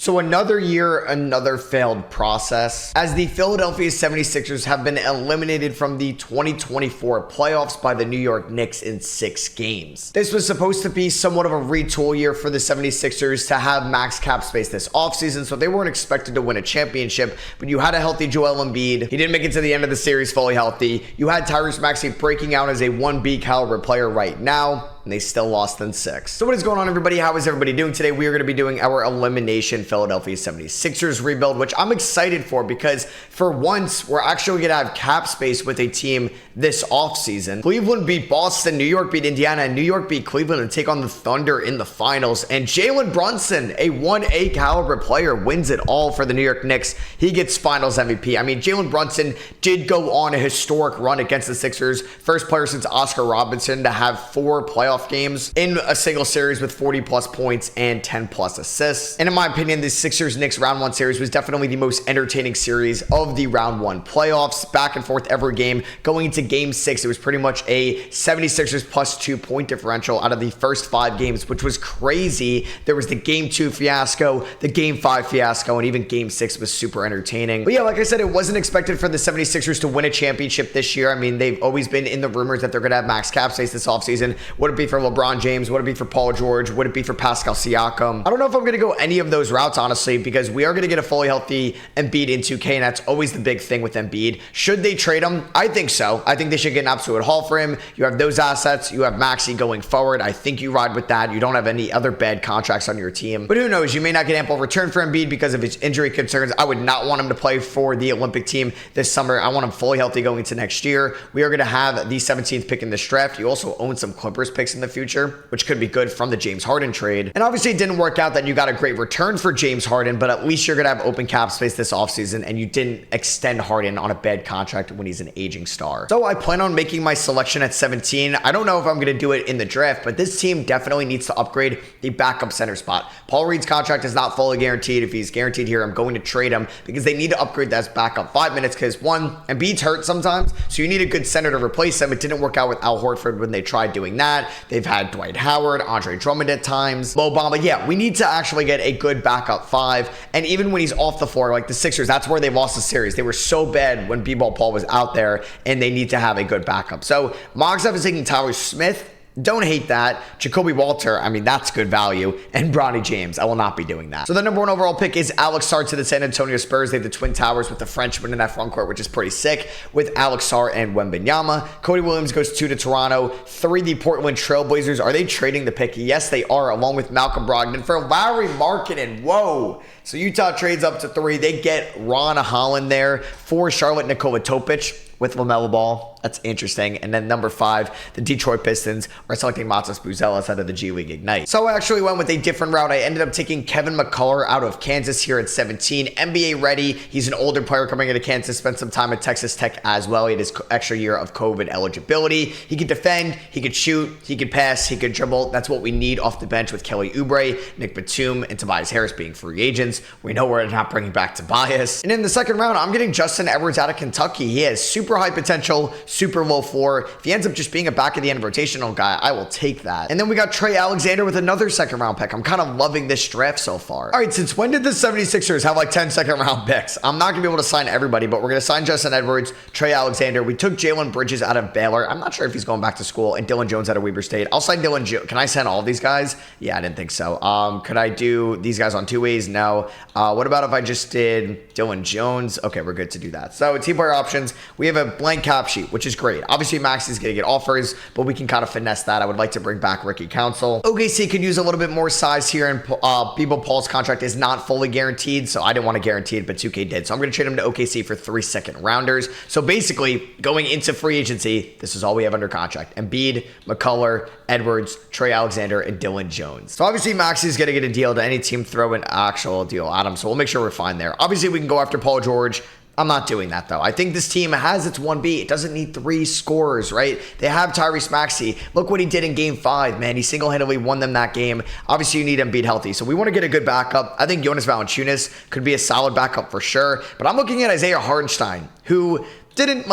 So another year, another failed process, as the Philadelphia 76ers have been eliminated from the 2024 playoffs by the New York Knicks in 6 games. This was supposed to be somewhat of a retool year for the 76ers to have max cap space this offseason, so they weren't expected to win a championship, but you had a healthy Joel Embiid. He didn't make it to the end of the series fully healthy. You had Tyrese Maxey breaking out as a 1B caliber player right now, and they still lost in 6. So what is going on, everybody? How is everybody doing today? We are going to be doing our elimination Philadelphia 76ers rebuild, which I'm excited for because for once, we're actually going to have cap space with a team this offseason. Cleveland beat Boston, New York beat Indiana, and New York beat Cleveland and take on the Thunder in the finals. And Jalen Brunson, a 1A caliber player, wins it all for the New York Knicks. He gets finals MVP. I mean, Jalen Brunson did go on a historic run against the Sixers. First player since Oscar Robertson to have 4 playoff games in a single series with 40 plus points and 10 plus assists. And in my opinion, the Sixers-Knicks round 1 series was definitely the most entertaining series of the round 1 playoffs. Back and forth every game. Going into game 6, it was pretty much a 76ers plus 2 point differential out of the first 5 games, which was crazy. There was the game 2 fiasco, the game 5 fiasco, and even game 6 was super entertaining. But yeah, like I said, it wasn't expected for the 76ers to win a championship this year. I mean, they've always been in the rumors that they're going to have max cap space this offseason. Would it be for LeBron James? Would it be for Paul George? Would it be for Pascal Siakam? I don't know if I'm going to go any of those routes, honestly, because we are going to get a fully healthy Embiid in 2K, and that's always the big thing with Embiid. Should they trade him? I think so. I think they should get an absolute haul for him. You have those assets. You have Maxey going forward. I think you ride with that. You don't have any other bad contracts on your team. But who knows? You may not get ample return for Embiid because of his injury concerns. I would not want him to play for the Olympic team this summer. I want him fully healthy going into next year. We are going to have the 17th pick in this draft. You also own some Clippers picks in the future, which could be good from the James Harden trade. And obviously it didn't work out that you got a great return for James Harden, but at least you're going to have open cap space this offseason, and you didn't extend Harden on a bad contract when he's an aging star. So I plan on making my selection at 17. I don't know if I'm going to do it in the draft, but this team definitely needs to upgrade the backup center spot. Paul Reed's contract is not fully guaranteed. If he's guaranteed here, I'm going to trade him because they need to upgrade that backup 5 minutes because one, Embiid's hurt sometimes, so you need a good center to replace him. It didn't work out with Al Horford when they tried doing that. They've had Dwight Howard, Andre Drummond at times, Mo Bamba. Yeah, we need to actually get a good backup 5. And even when he's off the floor, like the Sixers, that's where they lost the series. They were so bad when B-Ball Paul was out there, and they need to have a good backup. So Mogstad is taking Tyler Smith. Don't hate that. Jacoby Walter, I mean, that's good value. And Bronny James, I will not be doing that. So the number 1 overall pick is Alex Sarr to the San Antonio Spurs. They have the Twin Towers with the Frenchman in that front court, which is pretty sick, with Alex Sarr and Wembanyama. Cody Williams goes 2 to Toronto. 3, the Portland Trailblazers. Are they trading the pick? Yes, they are, along with Malcolm Brogdon for Lauri Markkanen. Whoa. So Utah trades up to 3. They get Ron Holland there for Charlotte Nikola Topic with LaMelo Ball. That's interesting. And then number 5, the Detroit Pistons are selecting Matas Buzelis out of the G League Ignite. So I actually went with a different route. I ended up taking Kevin McCullough out of Kansas here at 17. NBA ready. He's an older player coming into Kansas, spent some time at Texas Tech as well. He had his extra year of COVID eligibility. He could defend, he could shoot, he could pass, he could dribble. That's what we need off the bench with Kelly Oubre, Nick Batum, and Tobias Harris being free agents. We know we're not bringing back Tobias. And in the second round, I'm getting Justin Edwards out of Kentucky. He has super high potential, super low floor. If he ends up just being a back of the end rotational guy, I will take that. And then we got Trey Alexander with another second round pick. I'm kind of loving this draft so far. All right, since when did the 76ers have like 10 second round picks? I'm not gonna be able to sign everybody, but we're gonna sign Justin Edwards, Trey Alexander. We took Jalen Bridges out of Baylor. I'm not sure if he's going back to school, and Dylan Jones out of Weber State. I'll sign Dylan Jones. Can I send all these guys? Yeah, I didn't think so. Could I do these guys on 2 ways? No. What about if I just did Dylan Jones? Okay, we're good to do that. So team player options, we have a blank cap sheet, which is great. Obviously, Max is going to get offers, but we can kind of finesse that. I would like to bring back Ricky Council. OKC could use a little bit more size here, and B-Ball Paul's contract is not fully guaranteed, so I didn't want to guarantee it, but 2K did. So I'm going to trade him to OKC for 3 second rounders. So basically, going into free agency, this is all we have under contract. Embiid, McCullough, Edwards, Trey Alexander, and Dylan Jones. So obviously, Maxey is going to get a deal to any team throw an actual deal at him, so we'll make sure we're fine there. Obviously, we can go after Paul George. I'm not doing that, though. I think this team has its 1B. It doesn't need 3 scorers, right? They have Tyrese Maxey. Look what he did in Game 5, man. He single-handedly won them that game. Obviously, you need Embiid healthy, so we want to get a good backup. I think Jonas Valanciunas could be a solid backup for sure, but I'm looking at Isaiah Hartenstein, who didn't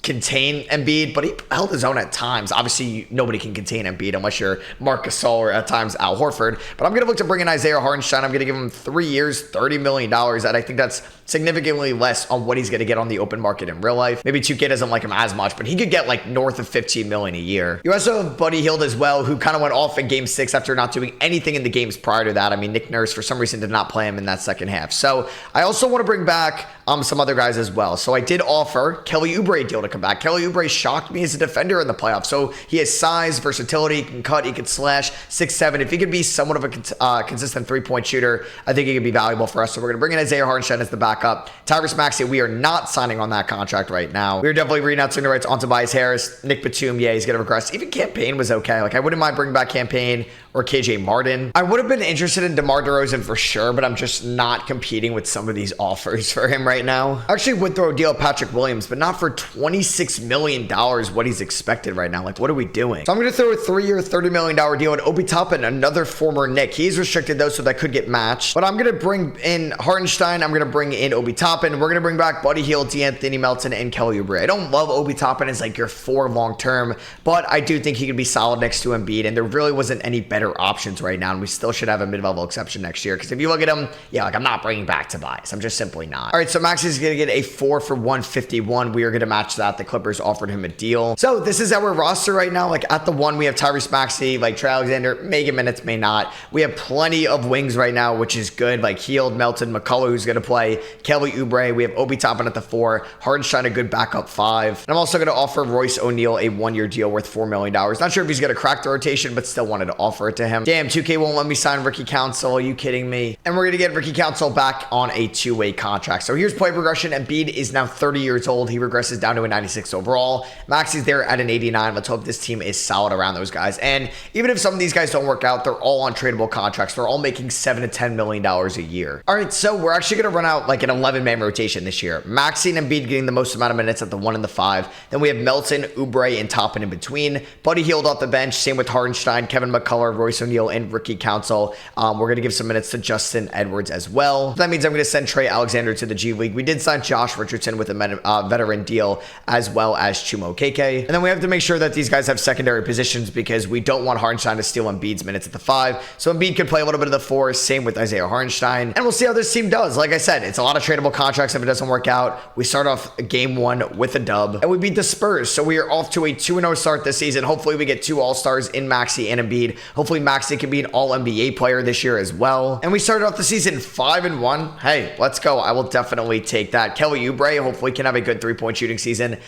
contain Embiid, but he held his own at times. Obviously, nobody can contain Embiid unless you're Marc Gasol or at times Al Horford. But I'm going to look to bring in Isaiah Hartenstein. I'm going to give him 3 years, $30 million. And I think that's significantly less on what he's going to get on the open market in real life. Maybe 2K doesn't like him as much, but he could get like north of $15 million a year. You also have Buddy Hield as well, who kind of went off in Game 6 after not doing anything in the games prior to that. I mean, Nick Nurse, for some reason, did not play him in that second half. So I also want to bring back some other guys as well. So I did offer Kelly Oubre deal to come back. Kelly Oubre shocked me as a defender in the playoffs. So he has size, versatility, he can cut, he can slash, 6'7". If he could be somewhat of a consistent three-point shooter, I think he could be valuable for us. So we're going to bring in Isaiah Hartenstein as the backup. Tyrese Maxey, we are not signing on that contract right now. We're definitely renouncing the rights on Tobias Harris. Nick Batum, yeah, he's going to regress. Even Campaign was okay. Like, I wouldn't mind bringing back Campaign or KJ Martin. I would have been interested in DeMar DeRozan for sure, but I'm just not competing with some of these offers for him right now. I actually would throw a deal at Patrick Williams, but not for $26 million what he's expected right now. Like, what are we doing? So I'm going to throw a 3-year, $30 million deal at Obi Toppin, another former Knick. He's restricted though, so that could get matched. But I'm going to bring in Hartenstein. I'm going to bring in Obi Toppin. We're going to bring back Buddy Hield, De'Anthony Melton, and Kelly Oubre. I don't love Obi Toppin as like your 4 long-term, but I do think he could be solid next to Embiid, and there really wasn't any better options right now, and we still should have a mid-level exception next year, because if you look at him, yeah, like I'm not bringing back Tobias. I'm just simply not. All right, so Max is going to get a 4 for $151. We are going to match that. The Clippers offered him a deal. So this is our roster right now. Like at the 1, we have Tyrese Maxey, like Trey Alexander, may get minutes, may not. We have plenty of wings right now, which is good. Like Hield, Melton, McCullough, who's going to play, Kelly Oubre. We have Obi Toppin at the 4, Hartenstein a good backup 5. And I'm also going to offer Royce O'Neal a 1-year deal worth $4 million. Not sure if he's going to crack the rotation, but still wanted to offer it to him. Damn, 2K won't let me sign Ricky Council. Are you kidding me? And we're going to get Ricky Council back on a 2-way contract. So here's play progression. Embiid is now 30 years old. He regresses down to a 96 overall. Maxey's there at an 89. Let's hope this team is solid around those guys. And even if some of these guys don't work out, they're all on tradable contracts. They're all making $7 to $10 million a year. All right, so we're actually going to run out like an 11-man rotation this year. Maxey and Embiid getting the most amount of minutes at the 1 and the 5. Then we have Melton, Oubre, and Toppin in between. Buddy Hield off the bench. Same with Hartenstein, Kevin McCullough, Royce O'Neal, and Ricky Council. We're going to give some minutes to Justin Edwards as well. That means I'm going to send Trey Alexander to the G League. We did sign Josh Richardson with a veteran deal, as well as Chuma Okeke. And then we have to make sure that these guys have secondary positions, because we don't want Hartenstein to steal Embiid's minutes at the 5. So Embiid could play a little bit of the 4. Same with Isaiah Hartenstein. And we'll see how this team does. Like I said, it's a lot of tradable contracts if it doesn't work out. We start off game 1 with a dub, and we beat the Spurs. So we are off to a 2-0 start this season. Hopefully we get 2 All-Stars in Maxey and Embiid. Hopefully Maxey can be an All-NBA player this year as well. And we started off the season 5-1. Hey, let's go. I will definitely take that. Kelly Oubre hopefully can have a good 3-point shooting season.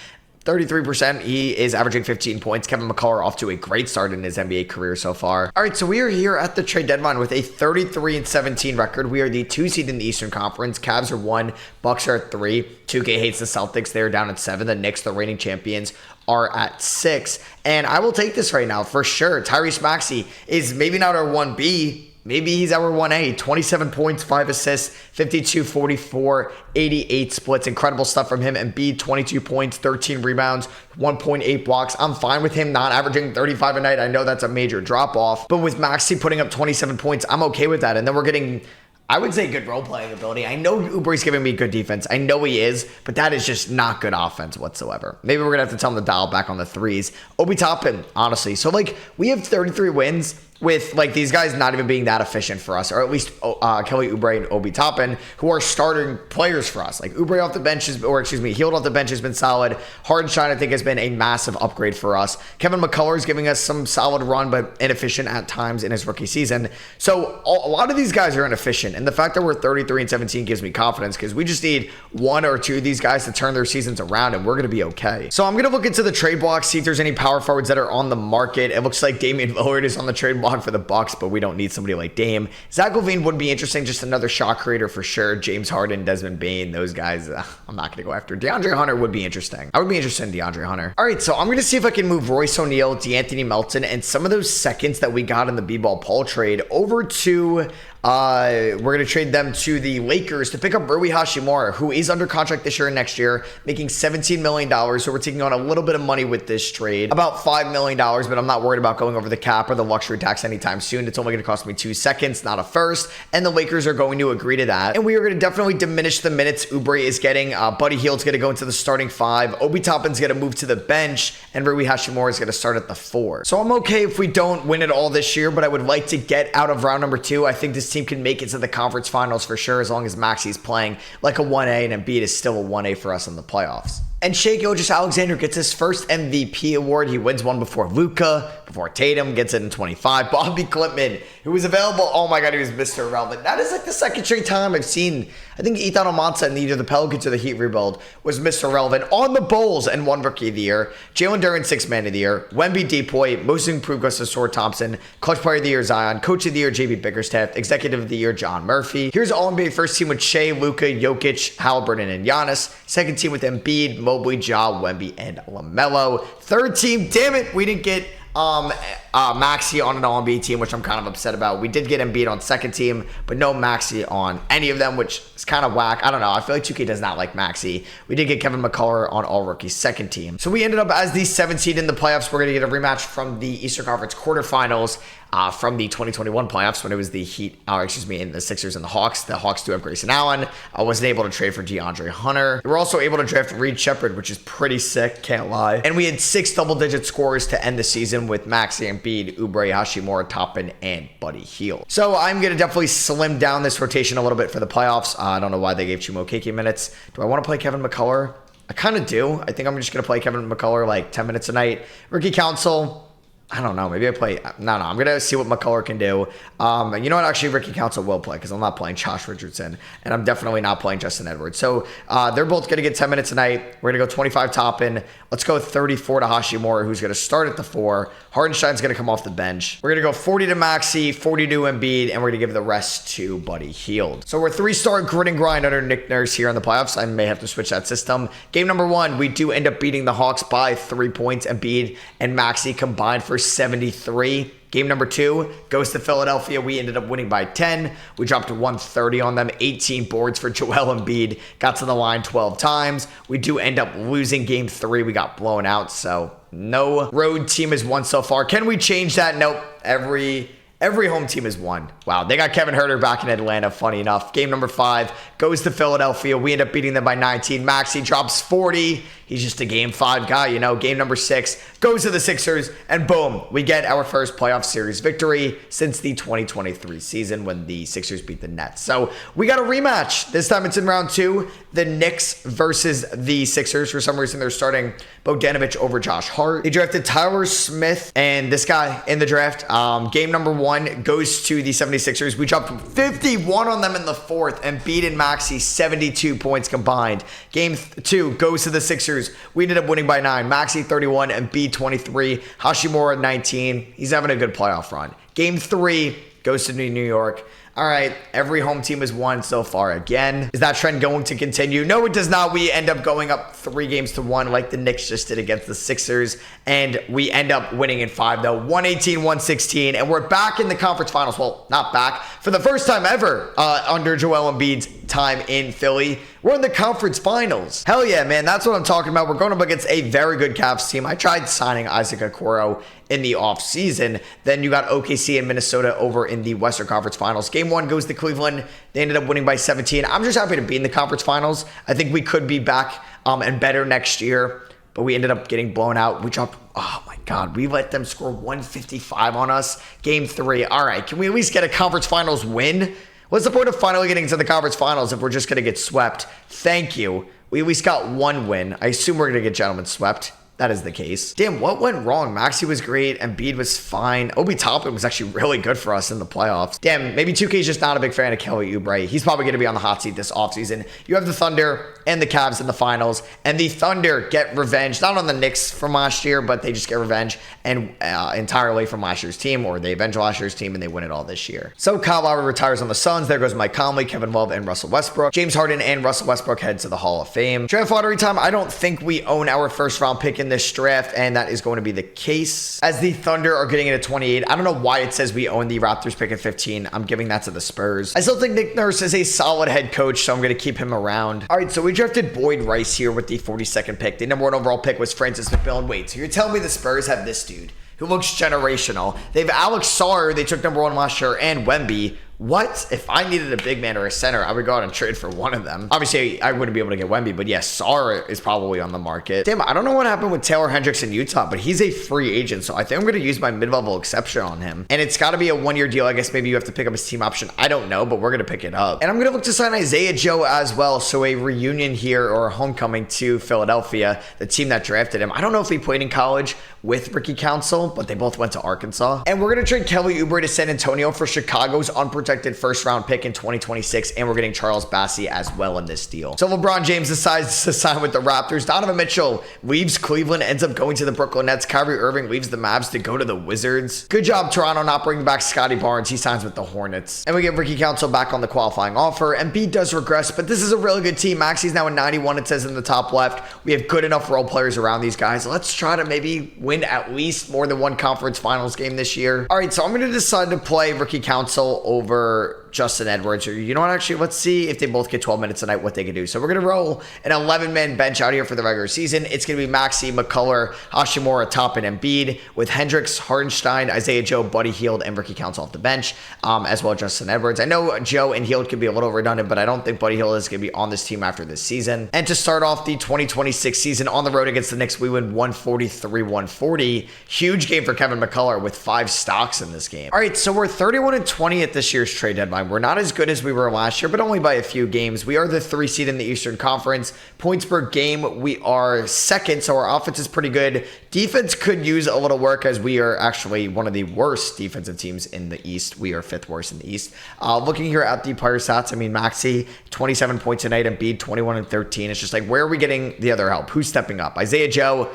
33%. He is averaging 15 points. Kevin McCullough off to a great start in his NBA career so far. All right, so we are here at the trade deadline with a 33-17 record. We are the 2 seed in the Eastern Conference. Cavs are 1, Bucks are at 3. 2K hates the Celtics. They're down at 7. The Knicks, the reigning champions, are at 6. And I will take this right now for sure. Tyrese Maxey is maybe not our 1B. Maybe he's our 1A. 27 points, 5 assists, 52, 44, 88 splits. Incredible stuff from him. Embiid, 22 points, 13 rebounds, 1.8 blocks. I'm fine with him not averaging 35 a night. I know that's a major drop off. But with Maxey putting up 27 points, I'm okay with that. And then we're getting, I would say, good role-playing ability. I know Oubre's giving me good defense. I know he is, but that is just not good offense whatsoever. Maybe we're going to have to tell him to dial back on the 3s. Obi Toppin, honestly. So, like, we have 33 wins with, like, these guys not even being that efficient for us, or at least Kelly Oubre and Obi Toppin, who are starting players for us. Like, Oubre off the bench, Hield off the bench has been solid. Hartenstein, I think, has been a massive upgrade for us. Kevin McCullough is giving us some solid run, but inefficient at times in his rookie season. So, a lot of these guys are inefficient, and the fact that we're 33-17 gives me confidence, because we just need 1 or 2 of these guys to turn their seasons around, and we're going to be okay. So, I'm going to look into the trade block, see if there's any power forwards that are on the market. It looks like Damian Lillard is on the trade block for the Bucks, but we don't need somebody like Dame. Zach LaVine would be interesting, just another shot creator for sure. James Harden, Desmond Bane, those guys, I'm not going to go after. DeAndre Hunter would be interesting. I would be interested in DeAndre Hunter. All right, so I'm going to see if I can move Royce O'Neal, De'Anthony Melton, and some of those seconds that we got in the B-Ball Paul trade over to we're going to trade them to the Lakers to pick up Rui Hachimura, who is under contract this year and next year, making $17 million. So we're taking on a little bit of money with this trade, about $5 million, but I'm not worried about going over the cap or the luxury tax anytime soon. It's only going to cost me 2 seconds, not a first, and the Lakers are going to agree to that. And we are going to definitely diminish the minutes Oubre is getting. Buddy Hield's going to go into the starting 5. Obi Toppin's going to move to the bench, and Rui Hachimura is going to start at the 4. So I'm okay if we don't win it all this year, but I would like to get out of round number 2. I think this team can make it to the conference finals for sure, as long as Maxi's playing like a 1A and Embiid is still a 1A for us in the playoffs. And Shai Gilgeous-Alexander gets his first MVP award. He wins one before Luka, before Tatum, gets it in 25. Bobby Clipman, who was available. Oh my God, he was Mr. Irrelevant. That is like the second straight time I've seen, I think Ethan Almanza in either the Pelicans or the Heat rebuild was Mr. Irrelevant on the Bulls and won Rookie of the Year. Jalen Duren, 6th Man of the Year. Wemby Depoy, Most Improved goes to Sword Thompson. Clutch Player of the Year, Zion. Coach of the Year, JB Bickerstaff. Executive of the Year, John Murphy. Here's All-NBA first team with Shai, Luka, Jokic, Halliburton, and Giannis. Second team with Embiid, Mobley, Ja, Wemby, and LaMelo. Third team, damn it, we didn't get Maxey on an All-NBA team, which I'm kind of upset about. We did get Embiid on second team, but no Maxey on any of them, which is kind of whack. I don't know. I feel like 2K does not like Maxey. We did get Kevin McCullough on All-Rookie second team. So we ended up as the 7th seed in the playoffs. We're going to get a rematch from the Eastern Conference quarterfinals from the 2021 playoffs when it was the Heat, and the Sixers and the Hawks. The Hawks do have Grayson Allen. I wasn't able to trade for DeAndre Hunter. We were also able to draft Reed Shepherd, which is pretty sick, can't lie. And we had 6 double-digit scores to end the season with Maxey, Embiid, Oubre, Hachimura, Toppin, and Buddy Hield. So I'm going to definitely slim down this rotation a little bit for the playoffs. I don't know why they gave Chuma Okeke minutes. Do I want to play Kevin McCullough? I kind of do. I think I'm just going to play Kevin McCullough like 10 minutes a night. Rookie Council, I don't know. Maybe I play. No. I'm going to see what McCullough can do. You know what? Actually, Ricky Council will play because I'm not playing Josh Richardson. And I'm definitely not playing Justin Edwards. So they're both going to get 10 minutes a night. We're going to go 25 Toppin. Let's go 34 to Hachimura, who's going to start at the 4. Hardenstein's going to come off the bench. We're going to go 40 to Maxey, 40 to Embiid, and we're going to give the rest to Buddy Hield. So we're 3-star grit and grind under Nick Nurse here in the playoffs. I may have to switch that system. Game number 1, we do end up beating the Hawks by 3 points. Embiid and Maxey combined for 73. Game number 2 goes to Philadelphia. We ended up winning by 10. We dropped 130 on them. 18 boards for Joel Embiid. Got to the line 12 times. We do end up losing game 3. We got blown out. So no road team has won so far. Can we change that? Nope. Every home team has won. Wow, they got Kevin Huerter back in Atlanta, funny enough. Game number 5 goes to Philadelphia. We end up beating them by 19. Maxey drops 40. He's just a game 5 guy, you know. Game number 6 goes to the Sixers, and boom, we get our first playoff series victory since the 2023 season when the Sixers beat the Nets. So we got a rematch. This time it's in round 2. The Knicks versus the Sixers. For some reason, they're starting Bogdanovic over Josh Hart. They drafted Tyler Smith and this guy in the draft. Game number 1 goes to the 76ers. We dropped 51 on them in the 4th, and Embiid and Maxey 72 points combined. Game 2 goes to the Sixers. We ended up winning by 9. Maxey 31, Embiid 23, Hachimura 19. He's having a good playoff run. Game 3 goes to New York. All right, every home team has won so far again. Is that trend going to continue? No, it does not. We end up going up 3-1 like the Knicks just did against the Sixers, and we end up winning in 5, though. 118-116, and we're back in the conference finals. Well, not back. For the first time ever under Joel Embiid's time in Philly, we're in the conference finals. Hell yeah, man. That's what I'm talking about. We're going up against a very good Cavs team. I tried signing Isaac Okoro in the offseason. Then you got OKC and Minnesota over in the Western Conference Finals. Game 1 goes to Cleveland. They ended up winning by 17. I'm just happy to be in the conference finals. I think we could be back and better next year, but we ended up getting blown out. We dropped, oh my God, we let them score 155 on us. Game 3. All right, can we at least get a conference finals win? What's the point of finally getting to the conference finals if we're just going to get swept? Thank you. We at least got 1 win. I assume we're going to get gentlemen swept. That is the case. Damn, what went wrong? Maxey was great. Embiid was fine. Obi Toppin was actually really good for us in the playoffs. Damn, maybe 2K is just not a big fan of Kelly Oubre. He's probably going to be on the hot seat this offseason. You have the Thunder and the Cavs in the finals, and the Thunder get revenge, not on the Knicks from last year, but they just get revenge and entirely from last year's team, or they avenge last year's team and they win it all this year. So Kyle Lowry retires on the Suns. There goes Mike Conley, Kevin Love, and Russell Westbrook. James Harden and Russell Westbrook head to the Hall of Fame. Draft lottery time. I don't think we own our first round pick in in this draft, and that is going to be the case. As the Thunder are getting it at 28, I don't know why it says we own the Raptors pick at 15. I'm giving that to the Spurs. I still think Nick Nurse is a solid head coach, so I'm going to keep him around. All right, so we drafted Boyd Rice here with the 42nd pick. The number 1 overall pick was Francis McMillan. Wait, so you're telling me the Spurs have this dude who looks generational? They have Alex Sarr, they took number 1 last year, and Wemby. What? If I needed a big man or a center, I would go out and trade for one of them. Obviously, I wouldn't be able to get Wemby, but yes, Sarr is probably on the market. Damn, I don't know what happened with Taylor Hendricks in Utah, but he's a free agent, so I think I'm going to use my mid-level exception on him. And it's got to be a 1-year deal. I guess maybe you have to pick up his team option. I don't know, but we're going to pick it up. And I'm going to look to sign Isaiah Joe as well, so a reunion here or a homecoming to Philadelphia, the team that drafted him. I don't know if he played in college with Ricky Council, but they both went to Arkansas. And we're going to trade Kelly Oubre to San Antonio for Chicago's unprotected first-round pick in 2026, and we're getting Charles Bassey as well in this deal. So LeBron James decides to sign with the Raptors. Donovan Mitchell leaves Cleveland, ends up going to the Brooklyn Nets. Kyrie Irving leaves the Mavs to go to the Wizards. Good job, Toronto, not bringing back Scotty Barnes. He signs with the Hornets. And we get Ricky Council back on the qualifying offer. Embiid does regress, but this is a really good team. Maxi's now at 91, it says in the top left. We have good enough role players around these guys. Let's try to maybe win at least more than one conference finals game this year. All right, so I'm going to decide to play Ricky Council over Justin Edwards, or you know what, actually, let's see if they both get 12 minutes a night, what they can do. So we're going to roll an 11-man bench out here for the regular season. It's going to be Maxey, McCullough, Hashimura, Toppin, and Embiid, with Hendricks, Hardenstein, Isaiah Joe, Buddy Hield, and Ricky Council off the bench, as well as Justin Edwards. I know Joe and Hield could be a little redundant, but I don't think Buddy Hield is going to be on this team after this season. And to start off the 2026 season on the road against the Knicks, we win 143-140. Huge game for Kevin McCullough with 5 stocks in this game. All right, so we're 31-20 at this year's trade deadline. We're not as good as we were last year, but only by a few games. We are the 3 seed in the Eastern Conference. Points per game, we are 2nd, so our offense is pretty good. Defense could use a little work, as we are actually one of the worst defensive teams in the East. We are 5th worst in the East. Looking here at the player stats, I mean, Maxey, 27 points a night, Embiid, 21-13. It's just like, where are we getting the other help? Who's stepping up? Isaiah Joe,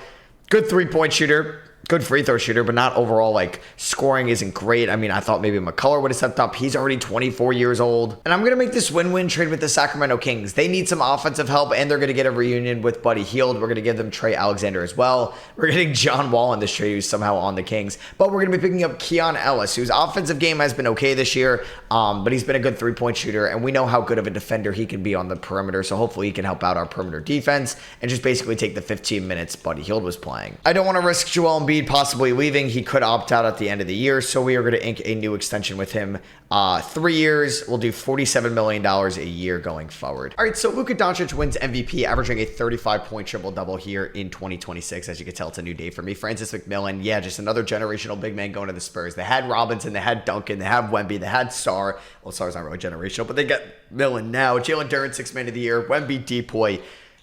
good 3-point shooter. Good free throw shooter, but not overall, like, scoring isn't great. I mean, I thought maybe McCullough would have stepped up. He's already 24 years old. And I'm going to make this win-win trade with the Sacramento Kings. They need some offensive help, and they're going to get a reunion with Buddy Hield. We're going to give them Trey Alexander as well. We're getting John Wall in this trade, who's somehow on the Kings. But we're going to be picking up Keon Ellis, whose offensive game has been okay this year, but he's been a good 3-point shooter, and we know how good of a defender he can be on the perimeter, so hopefully he can help out our perimeter defense and just basically take the 15 minutes Buddy Hield was playing. I don't want to risk Joel Embiid possibly leaving. He could opt out at the end of the year, so we are going to ink a new extension with him. 3 years, we'll do $47 million a year going forward. All right, so Luka Doncic wins MVP, averaging a 35-point triple-double here in 2026. As you can tell, it's a new day for me. Francis McMillan, yeah, just another generational big man going to the Spurs. They had Robinson, they had Duncan, they have Wemby, they had Sarr. Well, Sarr's not really generational, but they got Millen now. Jalen Duren, 6th man of the year. Wemby, Depoy.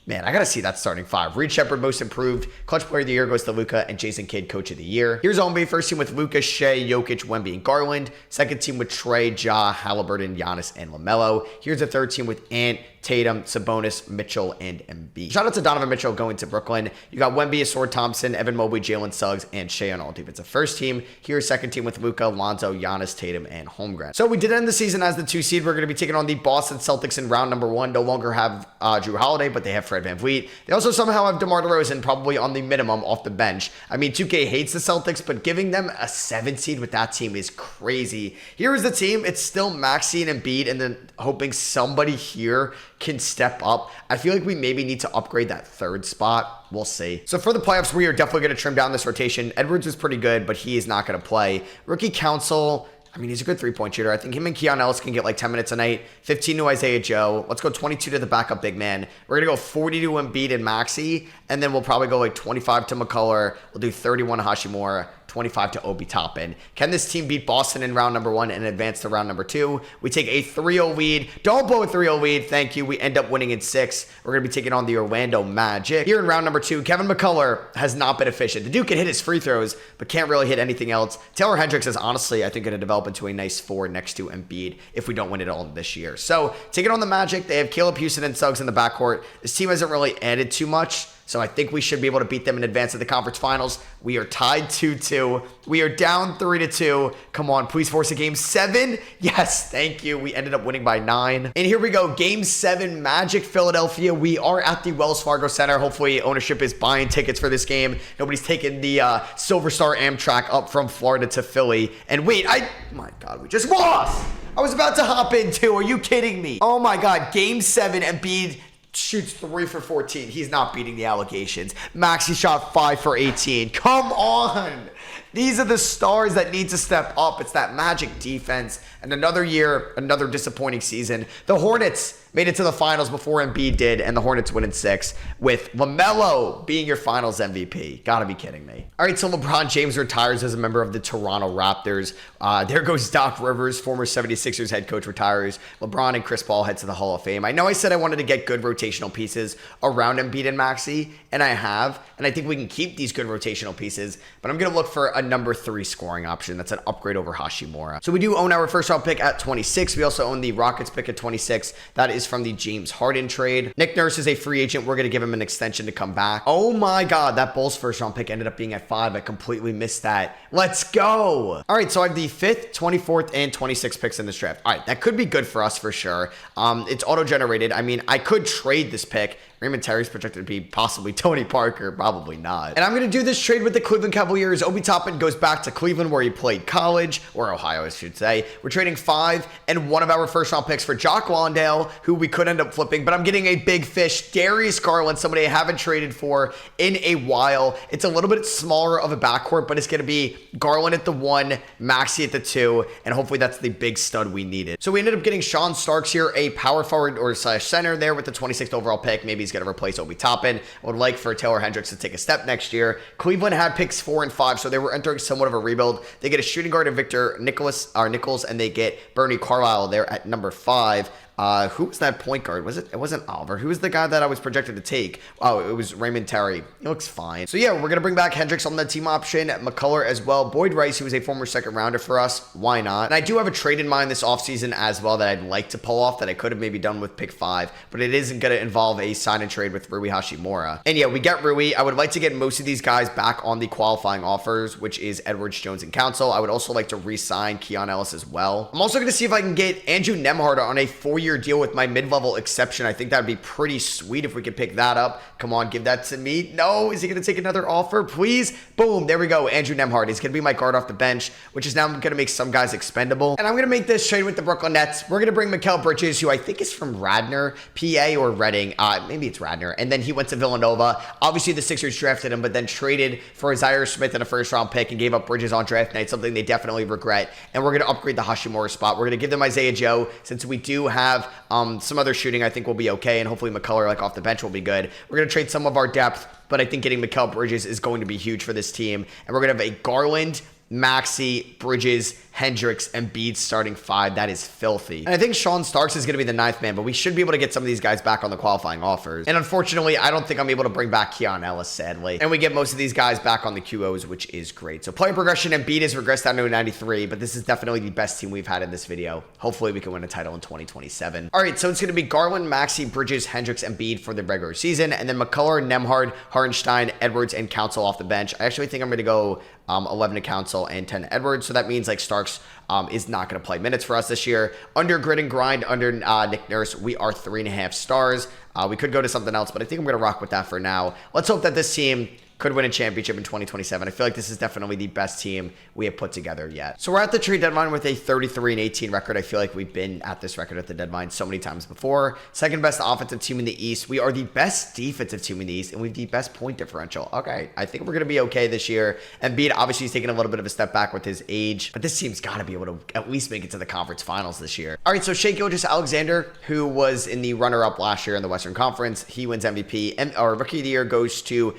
Man, I got to see that starting 5. Reed Shepherd, most improved. Clutch player of the year goes to Luka, and Jason Kidd, coach of the year. Here's NBA first team with Luka, Shea, Jokic, Wemby, and Garland. Second team with Trey, Ja, Halliburton, Giannis, and LaMelo. Here's the third team with Ant, Tatum, Sabonis, Mitchell, and Embiid. Shout out to Donovan Mitchell going to Brooklyn. You got Wemby, Asor Thompson, Evan Mobley, Jalen Suggs, and Shea on all defensive first team. Here's second team with Luka, Lonzo, Giannis, Tatum, and Holmgren. So we did end the season as the 2 seed. We're going to be taking on the Boston Celtics in round number 1. No longer have Drew Holiday, but they have Fred VanVleet. They also somehow have DeMar DeRozan probably on the minimum off the bench. I mean, 2K hates the Celtics, but giving them a 7 seed with that team is crazy. Here is the team. It's still Maxey and Embiid, and then hoping somebody here can step up. I feel like we maybe need to upgrade that 3rd spot. We'll see. So for the playoffs, we are definitely going to trim down this rotation. Edwards is pretty good, but he is not going to play. Rookie Council, I mean, he's a good 3-point shooter. I think him and Keon Ellis can get like 10 minutes a night. 15 to Isaiah Joe. Let's go 22 to the backup big man. We're going to go 40 to Embiid and Maxey, and then we'll probably go like 25 to McCullough. We'll do 31 to Hashimura. 25 to Obi Toppin. Can this team beat Boston in round number 1 and advance to round number 2? We take a 3-0 lead. Don't blow a 3-0 lead. Thank you. We end up winning in 6. We're going to be taking on the Orlando Magic. Here in round number 2, Kevin McCullough has not been efficient. The dude can hit his free throws, but can't really hit anything else. Taylor Hendricks is honestly, I think, going to develop into a nice 4 next to Embiid if we don't win it all this year. So taking on the Magic, they have Caleb Houston and Suggs in the backcourt. This team hasn't really added too much. So I think we should be able to beat them in advance of the conference finals. We are tied 2-2. We are down 3-2. Come on, please force a game 7. Yes, thank you. We ended up winning by 9. And here we go. Game 7, Magic Philadelphia. We are at the Wells Fargo Center. Hopefully ownership is buying tickets for this game. Nobody's taking the Silver Star Amtrak up from Florida to Philly. And wait, my God, we just lost. I was about to hop in too. Are you kidding me? Oh my God, game 7, Embiid shoots 3 for 14. He's not beating the allegations. Maxey shot 5 for 18. Come on. These are the stars that need to step up. It's that Magic defense. And another year, another disappointing season. The Hornets made it to the finals before Embiid did, and the Hornets win in 6, with LaMelo being your finals MVP. Gotta be kidding me. All right, so LeBron James retires as a member of the Toronto Raptors. There goes Doc Rivers, former 76ers head coach, retires. LeBron and Chris Paul head to the Hall of Fame. I know I said I wanted to get good rotational pieces around Embiid and Maxey, and I have, and I think we can keep these good rotational pieces, but I'm going to look for a number 3 scoring option. That's an upgrade over Hashimura. So we do own our first round pick at 26. We also own the Rockets pick at 26. That is from the James Harden trade. Nick Nurse is a free agent. We're going to give him an extension to come back. Oh my God, that Bulls first round pick ended up being at 5. I completely missed that. Let's go. All right, so I have the 5th, 24th, and 26th picks in this draft. All right, that could be good for us for sure. It's auto-generated. I mean, I could trade this pick. Raymond Terry's projected to be possibly Tony Parker, probably not. And I'm going to do this trade with the Cleveland Cavaliers. Obi Toppin goes back to Cleveland where he played college, or Ohio, I should say. We're trading 5 and 1 of our first round picks for Jock Landale, who we could end up flipping, but I'm getting a big fish, Darius Garland, somebody I haven't traded for in a while. It's a little bit smaller of a backcourt, but it's going to be Garland at the 1, Maxey at the 2, and hopefully that's the big stud we needed. So we ended up getting Sean Starks here, a power forward or slash center there with the 26th overall pick. Maybe he's going to replace Obi Toppin. I would like for Taylor Hendricks to take a step next year. Cleveland had picks 4 and 5, so they were entering somewhat of a rebuild. They get a shooting guard in Victor Nichols, and they get Bernie Carlisle there at number 5. Who was that point guard? It wasn't Oliver. Who was the guy that I was projected to take? Oh, it was Raymond Terry. He looks fine. So yeah, we're going to bring back Hendricks on the team option. McCullough as well. Boyd Rice, who was a former second rounder for us. Why not? And I do have a trade in mind this offseason as well that I'd like to pull off that I could have maybe done with pick 5, but it isn't going to involve a sign and trade with Rui Hashimura. And yeah, we get Rui. I would like to get most of these guys back on the qualifying offers, which is Edwards, Jones, and Council. I would also like to re-sign Keon Ellis as well. I'm also going to see if I can get Andrew Nembhard on a 4-year deal with my mid-level exception. I think that would be pretty sweet if we could pick that up. Come on, give that to me. No, is he going to take another offer? Please. Boom, there we go. Andrew Nembhard. He's going to be my guard off the bench, which is now going to make some guys expendable. And I'm going to make this trade with the Brooklyn Nets. We're going to bring Mikal Bridges, who I think is from Radnor, PA or Reading. Maybe it's Radnor. And then he went to Villanova. Obviously, the Sixers drafted him, but then traded for Zaire Smith in a first-round pick and gave up Bridges on draft night, something they definitely regret. And we're going to upgrade the Hashimura spot. We're going to give them Isaiah Joe, since we do have some other shooting I think will be okay, and hopefully McCullough off the bench will be good. We're going to trade some of our depth, but I think getting Mikal Bridges is going to be huge for this team. And we're going to have a Garland, Maxey, Bridges, Hendricks, and Embiid starting 5. That is filthy. And I think Sean Starks is going to be the 9th man, but we should be able to get some of these guys back on the qualifying offers. And unfortunately, I don't think I'm able to bring back Keon Ellis, sadly. And we get most of these guys back on the QOs, which is great. So player progression, Embiid has regressed down to a 93, but this is definitely the best team we've had in this video. Hopefully we can win a title in 2027. All right, so it's going to be Garland, Maxey, Bridges, Hendricks, and Embiid for the regular season, and then McCullough, Nembhard, Hartenstein, Edwards, and Council off the bench. I actually think I'm going to go 11 to Council and 10 to Edwards. So that means like Starks is not going to play minutes for us this year. Under grit and grind, under Nick Nurse, we are 3.5 stars. We could go to something else, but I think I'm going to rock with that for now. Let's hope that this team could win a championship in 2027. I feel like this is definitely the best team we have put together yet. So we're at the trade deadline with a 33-18 record. I feel like we've been at this record at the deadline so many times before. Second best offensive team in the East. We are the best defensive team in the East, and we have the best point differential. Okay, I think we're going to be okay this year. Embiid, obviously, he's taking a little bit of a step back with his age, but this team's got to be able to at least make it to the conference finals this year. All right, so Shai Gilgeous-Alexander, who was in the runner-up last year in the Western Conference, he wins MVP, and our Rookie of the Year goes to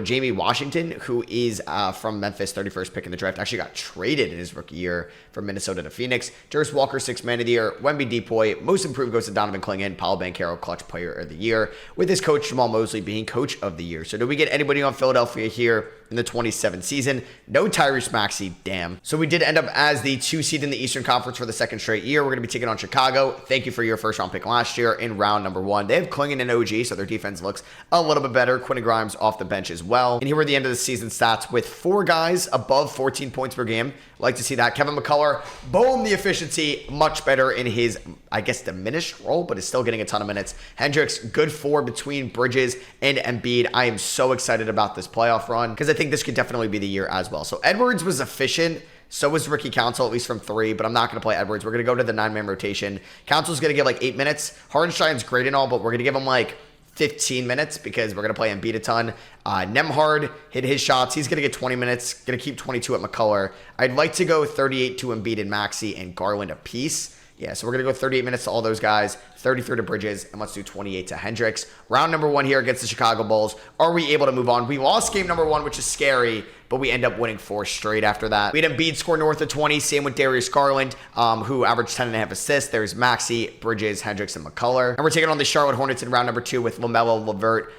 Jamie Washington, who is from Memphis, 31st pick in the draft, actually got traded in his rookie year from Minnesota to Phoenix. Darius Walker, 6th man of the year. Wemby Depoy, most improved goes to Donovan Clingan. Paolo Banchero, clutch player of the year, with his coach Jamal Mosley being coach of the year. So do we get anybody on Philadelphia here? in the 27 season. No Tyrese Maxey, damn. So we did end up as the 2 seed in the Eastern Conference for the second straight year. We're going to be taking on Chicago. Thank you for your first round pick last year in round number 1. They have Klingon and OG, so their defense looks a little bit better. Quentin Grimes off the bench as well. And here were the end of the season stats with 4 guys above 14 points per game. Like to see that. Kevin McCullough, boom, the efficiency, much better in his, I guess, diminished role, but is still getting a ton of minutes. Hendricks, good 4 between Bridges and Embiid. I am so excited about this playoff run because I think this could definitely be the year as well. So Edwards was efficient. So was Ricky Council, at least from 3, but I'm not going to play Edwards. We're going to go to the 9-man rotation. Council's going to get like 8 minutes. Hardenstein's great and all, but we're going to give him like 15 minutes because we're going to play Embiid a ton. Nembhard hit his shots. He's going to get 20 minutes. Going to keep 22 at McCullough. I'd like to go 38 to Embiid and Maxey and Garland apiece. Yeah, so we're going to go 38 minutes to all those guys, 33 to Bridges, and let's do 28 to Hendricks. Round number 1 here against the Chicago Bulls. Are we able to move on? We lost game number 1, which is scary, but we end up winning 4 straight after that. We had Embiid score north of 20, same with Darius Garland, who averaged 10.5 assists. There's Maxey, Bridges, Hendricks, and McCullough. And we're taking on the Charlotte Hornets in round number 2 with LaMelo, LeVert,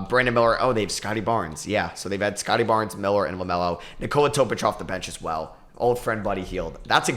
Brandon Miller. Oh, they have Scotty Barnes. Yeah, so they've had Scotty Barnes, Miller, and LaMelo. Nikola Topic off the bench as well. Old friend Buddy Hield. That's a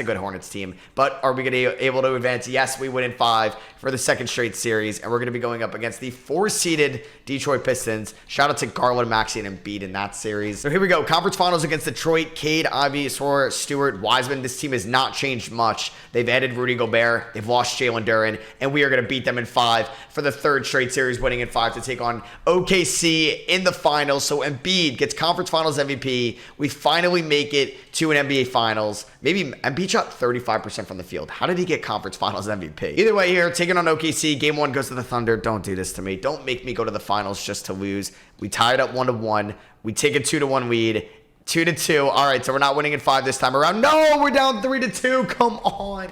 good Hornets team. But are we going to be able to advance? Yes, we win in 5 for the second straight series, and we're going to be going up against the 4-seeded Detroit Pistons. Shout out to Garland, Maxey, and Embiid in that series. So here we go. Conference Finals against Detroit. Cade, Ivy, Sora, Stewart, Wiseman. This team has not changed much. They've added Rudy Gobert. They've lost Jalen Duren, and we are going to beat them in 5 for the 3rd straight series, winning in 5 to take on OKC in the finals. So Embiid gets Conference Finals MVP. We finally make it to an NBA Finals. Maybe Embiid shot 35% from the field. How did he get Conference Finals MVP? Either way here, taking on OKC. Game 1 goes to the Thunder. Don't do this to me. Don't make me go to the finals just to lose. We tied up 1-1. We take a 2-1 lead. 2-2. All right, so we're not winning in 5 this time around. No, we're down 3-2. Come on.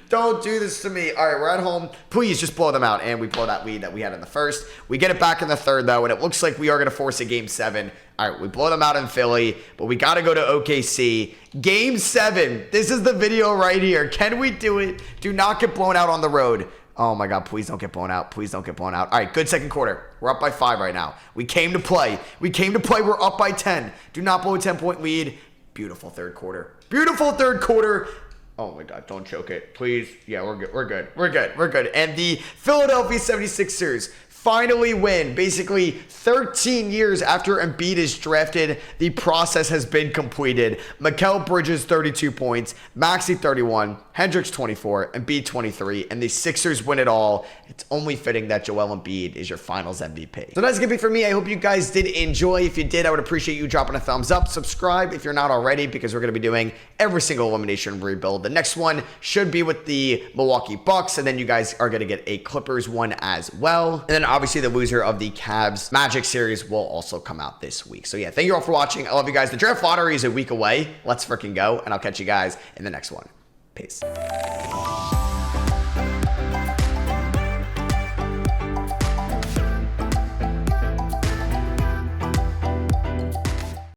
Don't do this to me. All right, we're at home. Please just blow them out. And we blow that lead that we had in the first. We get it back in the 3rd, though, and it looks like we are going to force a Game 7. All right, we blow them out in Philly, but we got to go to OKC. Game 7. This is the video right here. Can we do it? Do not get blown out on the road. Oh, my God. Please don't get blown out. Please don't get blown out. All right, good second quarter. We're up by 5 right now. We came to play. We're up by 10. Do not blow a 10-point lead. Beautiful 3rd quarter. Beautiful 3rd quarter. Oh my God, don't choke it. Please. Yeah, we're good. And the Philadelphia 76ers finally win. Basically, 13 years after Embiid is drafted, the process has been completed. Mikal Bridges, 32 points. Maxey, 31. Hendricks, 24. Embiid, 23. And the Sixers win it all. It's only fitting that Joel Embiid is your finals MVP. So that's going to be for me. I hope you guys did enjoy. If you did, I would appreciate you dropping a thumbs up. Subscribe if you're not already, because we're going to be doing every single elimination rebuild. The next one should be with the Milwaukee Bucks, and then you guys are going to get a Clippers one as well. And then obviously the loser of the Cavs Magic series will also come out this week. So yeah, thank you all for watching. I love you guys. The draft lottery is a week away. Let's freaking go, and I'll catch you guys in the next one. Peace.